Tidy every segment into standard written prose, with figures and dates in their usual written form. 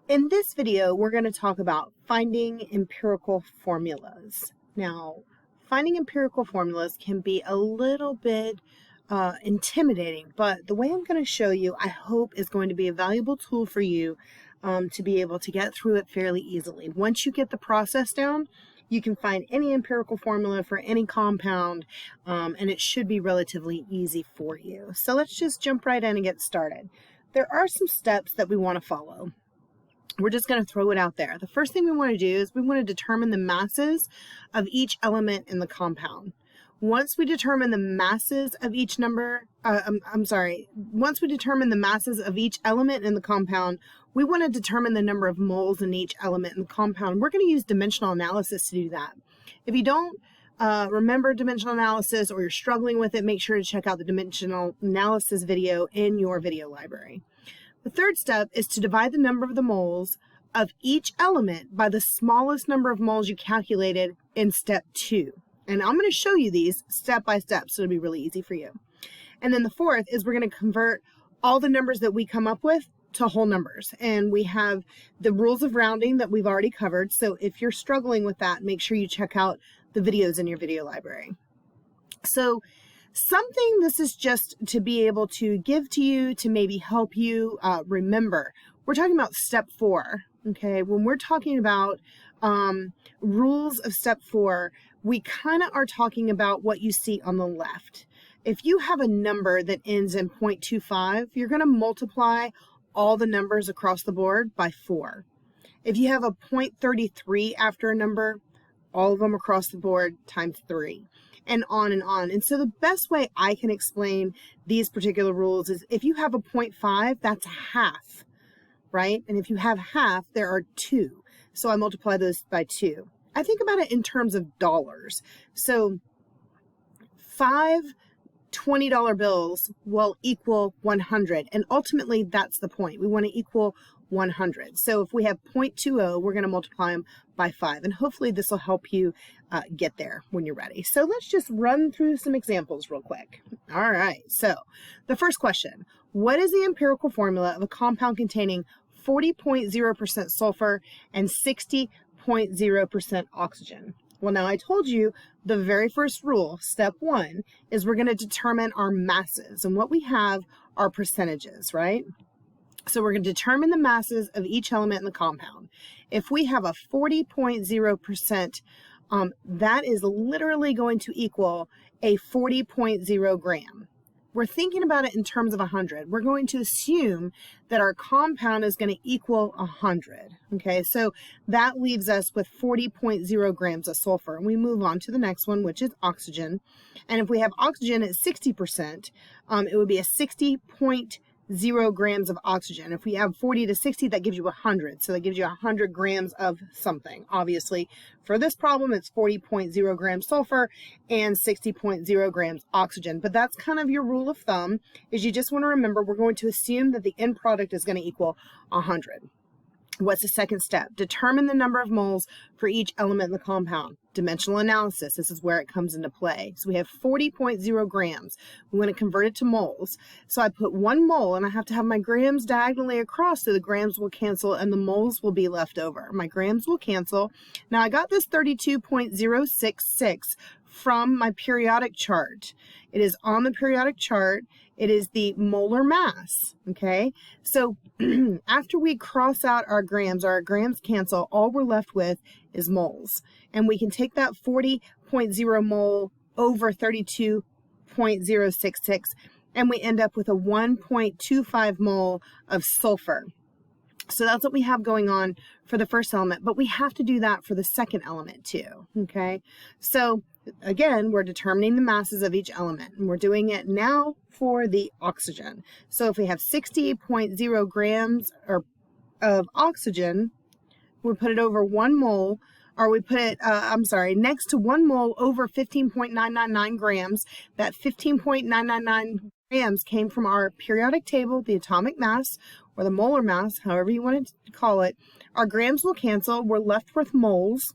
In this video, we're going to talk about finding empirical formulas. Now, finding empirical formulas can be a little bit intimidating, but the way I'm going to show you, I hope, is going to be a valuable tool for you to be able to get through it fairly easily. Once you get the process down, you can find any empirical formula for any compound, and it should be relatively easy for you. So let's just jump right in and get started. There are some steps that we want to follow. We're just going to throw it out there. The first thing we want to do is we want to determine the masses of each element in the compound. Once we determine the masses of each once we determine the masses of each element in the compound, we want to determine the number of moles in each element in the compound. We're going to use dimensional analysis to do that. If you don't remember dimensional analysis or you're struggling with it, make sure to check out the dimensional analysis video in your video library. The third step is to divide the number of the moles of each element by the smallest number of moles you calculated in step 2. And I'm going to show you these step by step, so it'll be really easy for you. And then the fourth is we're going to convert all the numbers that we come up with to whole numbers. And we have the rules of rounding that we've already covered. So if you're struggling with that, make sure you check out the videos in your video library. So this is just to be able to give to you to maybe help you remember. We're talking about step 4, okay? When we're talking about rules of step 4, we kind of are talking about what you see on the left. If you have a number that ends in 0.25, you're going to multiply all the numbers across the board by 4. If you have a 0.33 after a number, all of them across the board times 3. And on and on. And so the best way I can explain these particular rules is if you have a 0.5, that's half, right? And if you have half, there are 2. So I multiply those by 2. I think about it in terms of dollars. So 5 $20 bills will equal 100. And ultimately, that's the point. We want to equal 100. So if we have 0.20, we're going to multiply them by 5. And hopefully this will help you get there when you're ready. So let's just run through some examples real quick. All right. So the first question, what is the empirical formula of a compound containing 40.0% sulfur and 60.0% oxygen? Well, now I told you the very first rule, step 1, is we're going to determine our masses. And what we have are percentages, right? So we're going to determine the masses of each element in the compound. If we have a 40.0%, that is literally going to equal a 40.0 gram. We're thinking about it in terms of 100. We're going to assume that our compound is going to equal 100. Okay, so that leaves us with 40.0 grams of sulfur. And we move on to the next one, which is oxygen. And if we have oxygen at 60%, it would be a 60.0 grams of oxygen. If we have 40 to 60, that gives you 100. So that gives you 100 grams of something. Obviously, for this problem, it's 40.0 grams sulfur and 60.0 grams oxygen. But that's kind of your rule of thumb, is you just want to remember we're going to assume that the end product is going to equal 100. What's the second step? Determine the number of moles for each element in the compound. Dimensional analysis, this is where it comes into play. So we have 40.0 grams. We want to convert it to moles. So I put 1 mole, and I have to have my grams diagonally across so the grams will cancel and the moles will be left over. My grams will cancel. Now I got this 32.066 from my periodic chart. It is on the periodic chart. It is the molar mass, okay? So after we cross out our grams cancel, all we're left with is moles. And we can take that 40.0 mole over 32.066, and we end up with a 1.25 mole of sulfur. So that's what we have going on for the first element, but we have to do that for the second element too, okay? So again, we're determining the masses of each element, and we're doing it now for the oxygen. So if we have 60.0 grams of oxygen, we put it over 1 mole, or we put it, next to 1 mole over 15.999 grams. That 15.999 grams came from our periodic table, the atomic mass, or the molar mass, however you want to call it. Our grams will cancel. We're left with moles.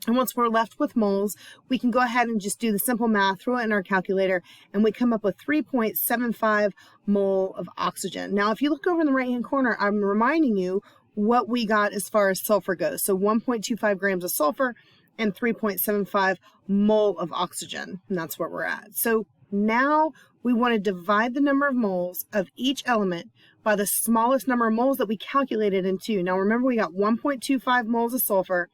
And once we're left with moles, we can go ahead and just do the simple math, throw it in our calculator, and we come up with 3.75 mole of oxygen. Now, if you look over in the right-hand corner, I'm reminding you what we got as far as sulfur goes. So 1.25 grams of sulfur and 3.75 mole of oxygen. And that's where we're at. So now we want to divide the number of moles of each element by the smallest number of moles that we calculated in 2. Now remember, we got 1.25 moles of sulfur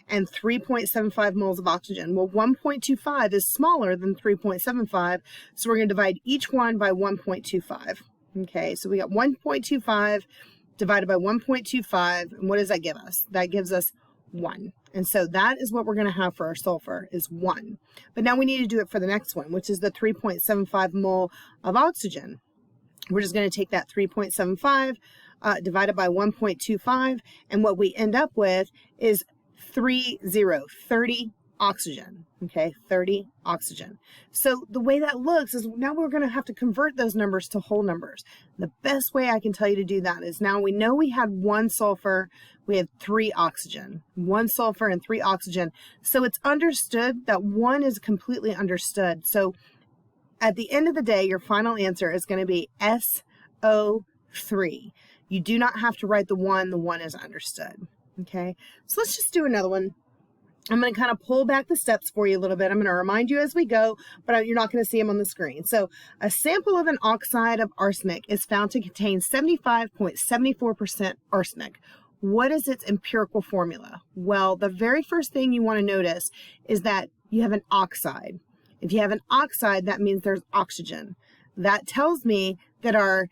and 3.75 moles of oxygen. Well, 1.25 is smaller than 3.75, so we're going to divide each one by 1.25. Okay, so we got 1.25 divided by 1.25, and what does that give us? That gives us 1. And so that is what we're going to have for our sulfur, is 1. But now we need to do it for the next one, which is the 3.75 mole of oxygen. We're just going to take that 3.75 divided by 1.25, and what we end up with is 30 oxygen. Okay, 30 oxygen. So the way that looks is now we're going to have to convert those numbers to whole numbers. The best way I can tell you to do that is, now we know we had 1 sulfur, we have 3 oxygen. 1 sulfur and 3 oxygen. So it's understood that 1 is completely understood. So at the end of the day, your final answer is going to be SO3. You do not have to write the 1 is understood. Okay, so let's just do another one. I'm going to kind of pull back the steps for you a little bit. I'm going to remind you as we go, but you're not going to see them on the screen. So a sample of an oxide of arsenic is found to contain 75.74% arsenic. What is its empirical formula? Well, the very first thing you want to notice is that you have an oxide. If you have an oxide, that means there's oxygen. That tells me that our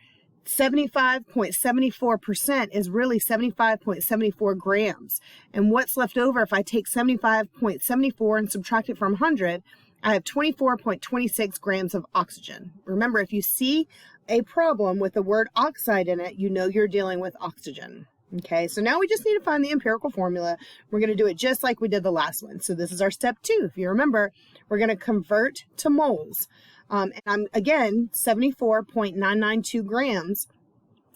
75.74% is really 75.74 grams. And what's left over, if I take 75.74 and subtract it from 100, I have 24.26 grams of oxygen. Remember, if you see a problem with the word oxide in it, you know you're dealing with oxygen. Okay, so now we just need to find the empirical formula. We're going to do it just like we did the last one. So this is our step 2. If you remember, we're going to convert to moles. And I'm, again, 74.992 grams.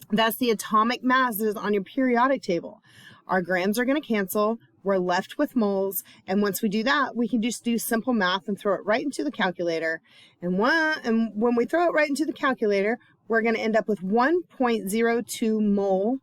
That's the atomic masses on your periodic table. Our grams are going to cancel. We're left with moles. And once we do that, we can just do simple math and throw it right into the calculator. And when we throw it right into the calculator, we're going to end up with 1.02 mole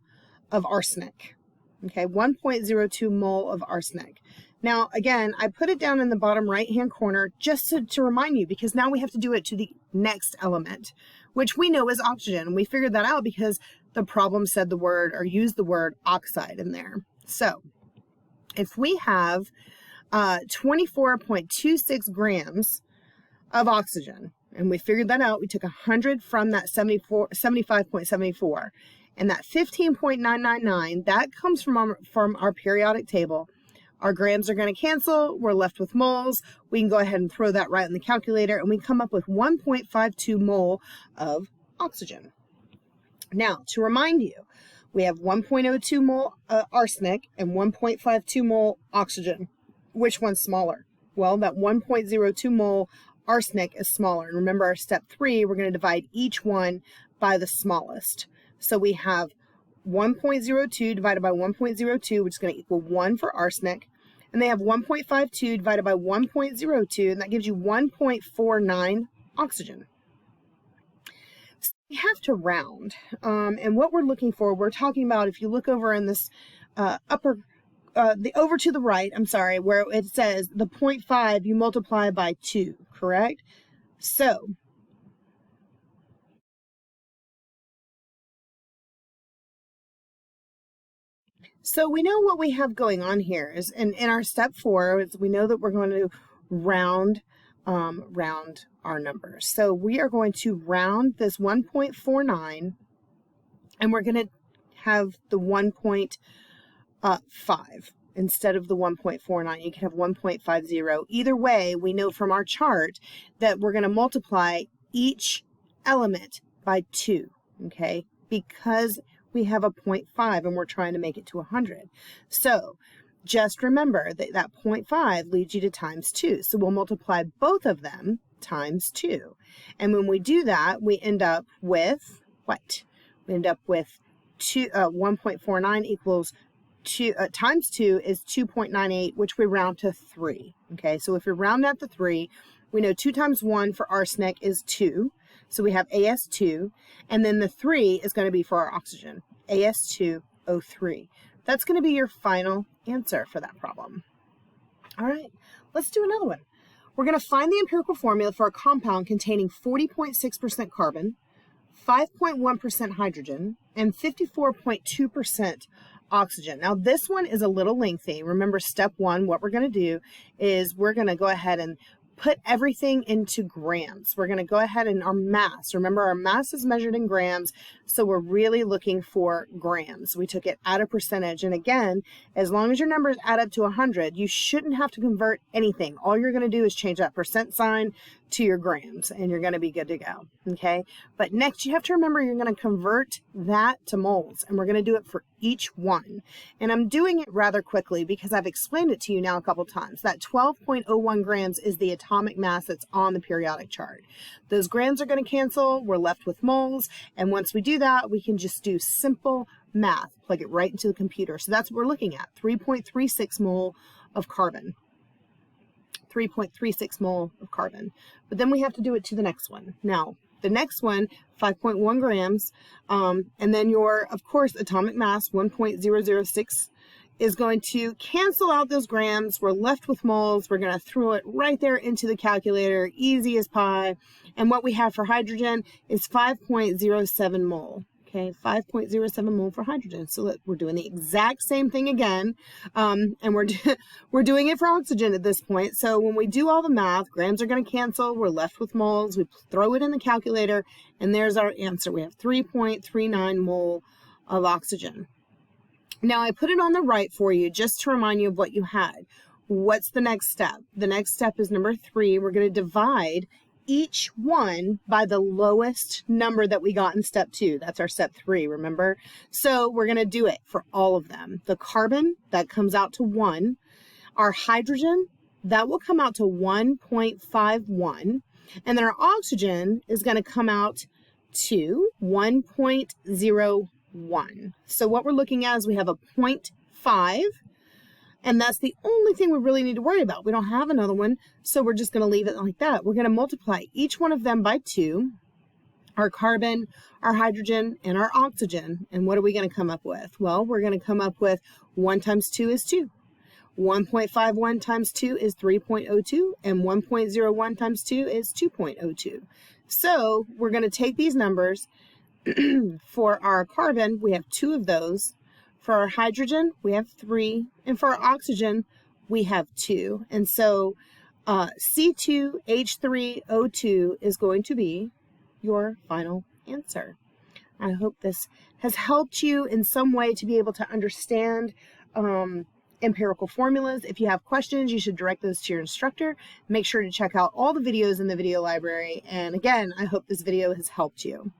of arsenic. Okay, 1.02 mole of arsenic. Now, again, I put it down in the bottom right-hand corner just to remind you, because now we have to do it to the next element, which we know is oxygen. We figured that out because the problem said the word, or used the word oxide in there. So if we have 24.26 grams of oxygen, and we figured that out, we took 100 from that 75.74, and that 15.999, that comes from our periodic table. Our grams are going to cancel. We're left with moles. We can go ahead and throw that right in the calculator, and we come up with 1.52 mole of oxygen. Now, to remind you, we have 1.02 mole arsenic and 1.52 mole oxygen. Which one's smaller? Well, that 1.02 mole arsenic is smaller. And remember, our step 3, we're going to divide each one by the smallest. So we have 1.02 divided by 1.02, which is going to equal 1 for arsenic. And they have 1.52 divided by 1.02, and that gives you 1.49 oxygen. So we have to round. And what we're looking for, we're talking about, if you look over in this over to the right, I'm sorry, where it says the 0.5, you multiply by 2, correct? So we know what we have going on here is, in our step 4, is we know that we're going to round our numbers. So we are going to round this 1.49, and we're going to have the 1.5 instead of the 1.49. You can have 1.50. Either way, we know from our chart that we're going to multiply each element by 2, okay? Because we have a 0.5 and we're trying to make it to 100. So just remember that that 0.5 leads you to times 2. So we'll multiply both of them times 2. And when we do that, we end up with what? We end up with 1.49 equals 2 times 2 is 2.98, which we round to 3. Okay, so if we round out to 3, we know 2 times 1 for arsenic is 2. So we have AS2, and then the 3 is going to be for our oxygen, AS2 3.03. That's going to be your final answer for that problem. All right, let's do another one. We're going to find the empirical formula for a compound containing 40.6% carbon, 5.1% hydrogen, and 54.2% oxygen. Now this one is a little lengthy. Remember, step one, what we're going to do is we're going to go ahead and put everything into grams. We're going to go ahead and our mass. Remember, our mass is measured in grams, so we're really looking for grams. We took it at a percentage, and again, as long as your numbers add up to 100, you shouldn't have to convert anything. All you're going to do is change that percent sign to your grams, and you're going to be good to go, okay? But next, you have to remember you're going to convert that to moles, and we're going to do it for each one. And I'm doing it rather quickly because I've explained it to you now a couple times. That 12.01 grams is the atomic mass that's on the periodic chart. Those grams are going to cancel. We're left with moles, and once we do that, we can just do simple math, plug it right into the computer. So that's what we're looking at, 3.36 mole of carbon. 3.36 mole of carbon. But then we have to do it to the next one. Now, the next one, 5.1 grams, and then your, of course, atomic mass, 1.006, is going to cancel out those grams. We're left with moles. We're going to throw it right there into the calculator, easy as pie. And what we have for hydrogen is 5.07 mole. Okay, 5.07 mole for hydrogen. So we're doing the exact same thing again, and we're doing it for oxygen at this point. So when we do all the math, grams are going to cancel. We're left with moles. We throw it in the calculator, and there's our answer. We have 3.39 mole of oxygen. Now I put it on the right for you just to remind you of what you had. What's the next step? The next step is number 3. We're going to divide each one by the lowest number that we got in step 2. That's our step 3, remember? So we're going to do it for all of them. The carbon, that comes out to 1. Our hydrogen, that will come out to 1.51. And then our oxygen is going to come out to 1.01. So what we're looking at is we have a 0.5. And that's the only thing we really need to worry about. We don't have another one, so we're just going to leave it like that. We're going to multiply each one of them by 2, our carbon, our hydrogen, and our oxygen. And what are we going to come up with? Well, we're going to come up with 1 times 2 is 2. 1.51 times 2 is 3.02, and 1.01 times 2 is 2.02. So we're going to take these numbers. For our carbon, we have 2 of those. For our hydrogen, we have 3, and for our oxygen, we have 2. And so C2H3O2 is going to be your final answer. I hope this has helped you in some way to be able to understand empirical formulas. If you have questions, you should direct those to your instructor. Make sure to check out all the videos in the video library. And again, I hope this video has helped you.